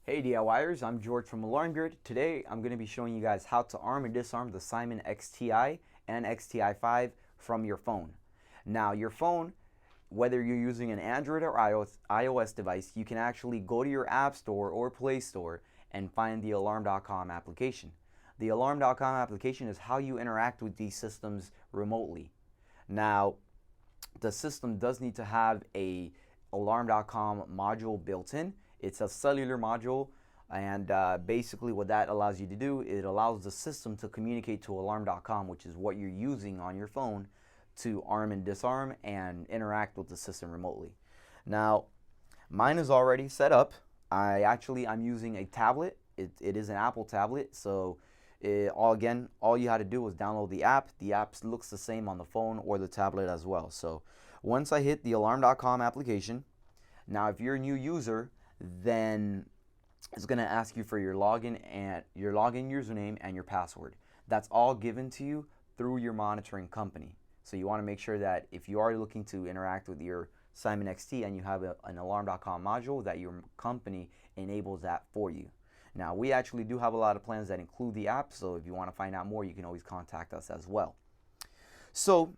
Hey DIYers, I'm George from Alarmcom. Today I'm going to be showing you guys how to arm and disarm the Simon XTi and XTi5 from your phone. Now your phone, whether you're using an Android or iOS device, you can actually go to your App Store or Play Store and find the Alarm.com application. The Alarm.com application is how you interact with these systems remotely. Now the system does need to have a Alarm.com module built in. It's a cellular module, and basically what that allows you to do, it allows the system to communicate to Alarm.com, which is what you're using on your phone, to arm and disarm and interact with the system remotely. Now, mine is already set up. I'm using a tablet. It is an Apple tablet, so all you had to do was download the app. The app looks the same on the phone or the tablet as well. So once I hit the Alarm.com application, now if you're a new user, then it's going to ask you for your login username and your password. That's all given to you through your monitoring company. So you want to make sure that if you are looking to interact with your Simon XT and you have an Alarm.com module, that your company enables that for you. Now we actually do have a lot of plans that include the app, so if you want to find out more, you can always contact us as well. So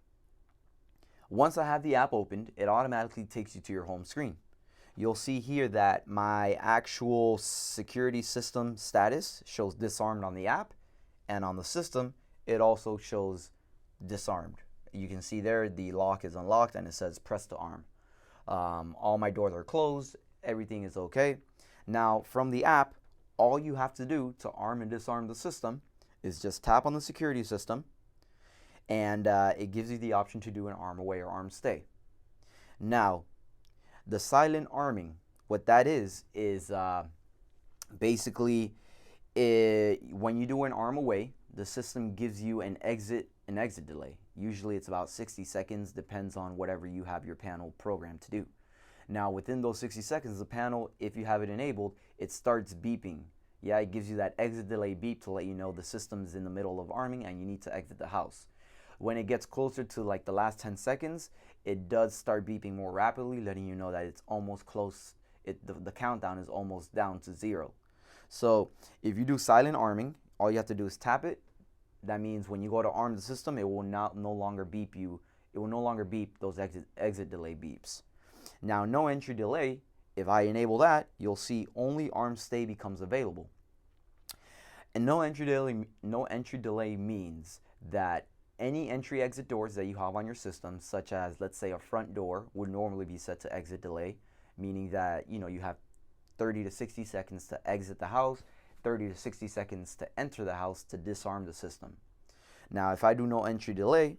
once I have the app opened, it automatically takes you to your home screen. You'll see here that my actual security system status shows disarmed on the app, and on the system it also shows disarmed. You can see there the lock is unlocked and it says press to arm. All my doors are closed, everything is okay. Now from the app, all you have to do to arm and disarm the system is just tap on the security system, and it gives you the option to do an arm away or arm stay. Now the silent arming, what that is basically when you do an arm away, the system gives you an exit delay. Usually it's about 60 seconds, depends on whatever you have your panel programmed to do. Now within those 60 seconds, the panel, if you have it enabled, it starts beeping. Yeah, it gives you that exit delay beep to let you know the system's in the middle of arming and you need to exit the house. When it gets closer to like the last 10 seconds, it does start beeping more rapidly, letting you know that it's almost close. The countdown is almost down to 0. So if you do silent arming, all you have to do is tap it. That means when you go to arm the system, it will no longer beep you. It will no longer beep those exit delay beeps. Now, no entry delay, if I enable that, you'll see only arm stay becomes available. And no entry delay means that any entry exit doors that you have on your system, such as let's say a front door, would normally be set to exit delay, meaning that you have 30 to 60 seconds to exit the house, 30 to 60 seconds to enter the house to disarm the system. Now if I do no entry delay,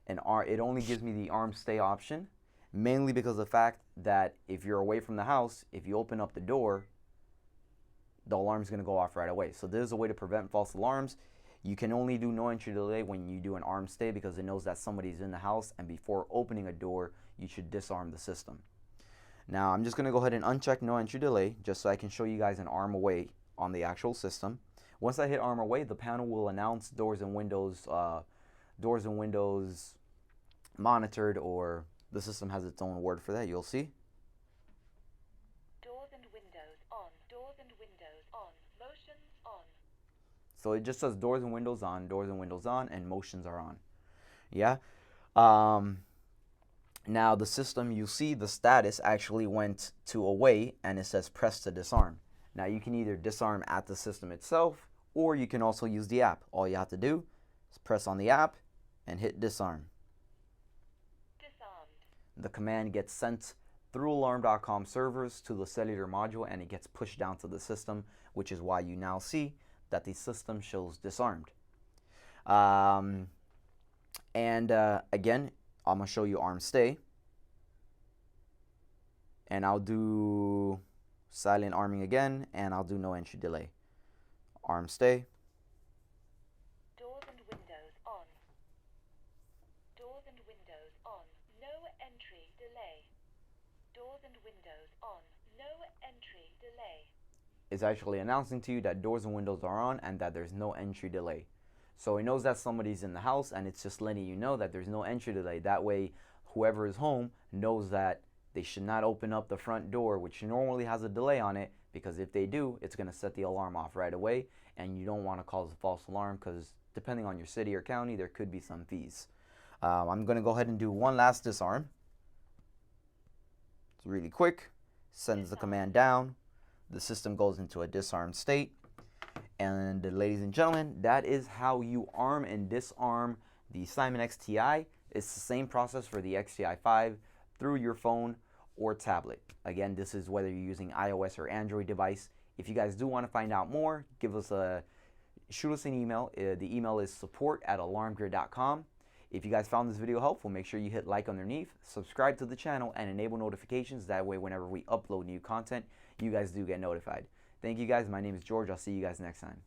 and it only gives me the arm stay option, mainly because of the fact that if you're away from the house, if you open up the door, the alarm's going to go off right away. So there's a way to prevent false alarms. You can only do no entry delay when you do an arm stay because it knows that somebody's in the house, and before opening a door, you should disarm the system. Now I'm just going to go ahead and uncheck no entry delay just so I can show you guys an arm away on the actual system. Once I hit arm away, the panel will announce doors and windows monitored, or the system has its own word for that. You'll see. Doors and windows on. Doors and windows on. Motions on. So it just says doors and windows on, and motions are on. Yeah. Now the system, you see the status actually went to away, and it says press to disarm. Now you can either disarm at the system itself, or you can also use the app. All you have to do is press on the app and hit disarm. Disarmed. The command gets sent through Alarm.com servers to the cellular module, and it gets pushed down to the system, which is why you now see that the system shows disarmed. Again, I'm going to show you arm stay. And I'll do silent arming again, and I'll do no entry delay. Arm stay. Doors and windows on. Doors and windows on. No entry delay. Doors and windows on. No entry delay. It's actually announcing to you that doors and windows are on and that there's no entry delay. So it knows that somebody's in the house, and it's just letting you know that there's no entry delay. That way, whoever is home knows that They should not open up the front door, which normally has a delay on it, because if they do, it's going to set the alarm off right away, and you don't want to cause a false alarm because depending on your city or county, there could be some fees. I'm going to go ahead and do one last disarm. It's really quick. Sends the command down. The system goes into a disarmed state. And ladies and gentlemen, that is how you arm and disarm the Simon XTi. It's the same process for the XTi5 through your phone or tablet. Again, this is whether you're using iOS or Android device. If you guys do want to find out more, shoot us an email. The email is support@alarmgrid.com. If you guys found this video helpful, make sure you hit like underneath, subscribe to the channel, and enable notifications. That way, whenever we upload new content, you guys do get notified. Thank you guys. My name is George. I'll see you guys next time.